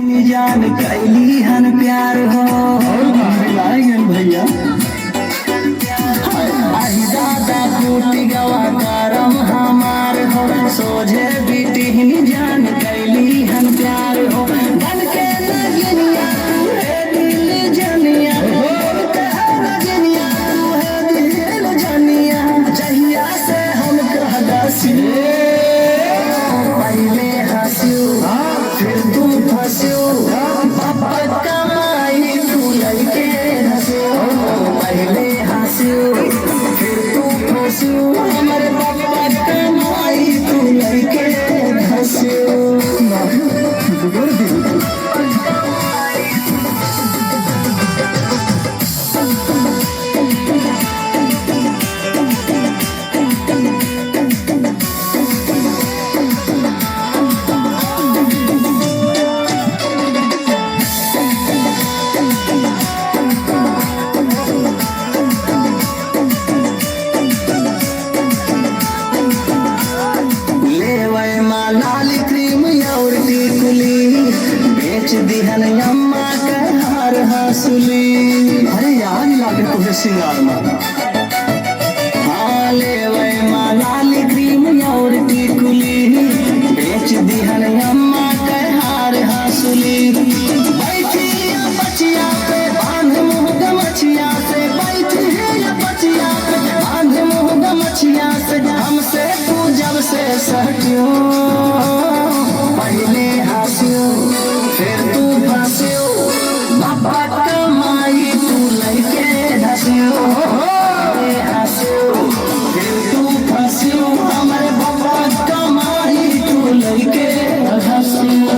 जान कैली हन प्यार हो भैया आई दादा फूटी गवा करम हमार हो सोझे बेटी जान कैली हन प्यार हो धन के नगनिया तू है दिल जनिया नगनिया तू है दिल जनिया जहिया से हम कह दसी पहले हंसियो फिर तू फंसियो पापा कमाई तू लड़के हंसियो पहले हंसियो फिर तू फंसियो हमारे पापा कमाई तू लड़के हंसियो लाल क्रीम और टिकुली बेच दिहन अम्मा के हार हंसुली अरे यार लागे तुझे सिंगार में हाँ ले माँ लाल क्रीम और टिकुली बेच दिहन अम्मा के हार हंसुली बैठी बचिया पे बांध मुँह गमछिया से बैठी बचिया पे बांध मुँह गमछिया से हमसे तू जब से सटियो पहले हंसियो फिर तू फंसियो बाबा कमाई तू लड़के धसियो पहले हंसियो फिर तू फंसियो हमारे बाबा कमाई तू लड़के धसियो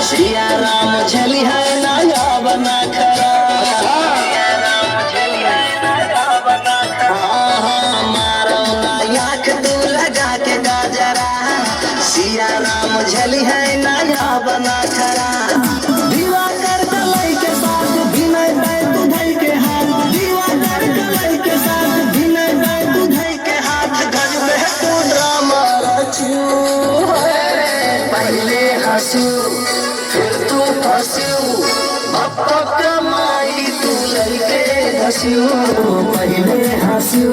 सिया राम झली है नया बना खरा मारो नायक तू लगा के गाजरा सिया राम झली है नया बना खरा दीवा कर कलाई के साथ विनय तू धई के हाथ दीवा कर कलाई के साथ विनय तू धई के हाथ गज में तू ड्रामा रचियो पहले हंसियो फिर तू फंसियो बापा कमाई तू लड़के धसियो पहले हंसियो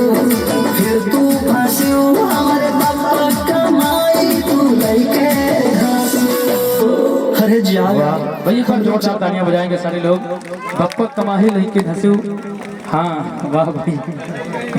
फिर तू फंसियो हमारे बापा कमाई तू लड़के धसियो अरे जावा भैया पर जोर से तालियां बजाएंगे सारे लोग बापा कमाई लड़के धसियो हाँ वाह भाई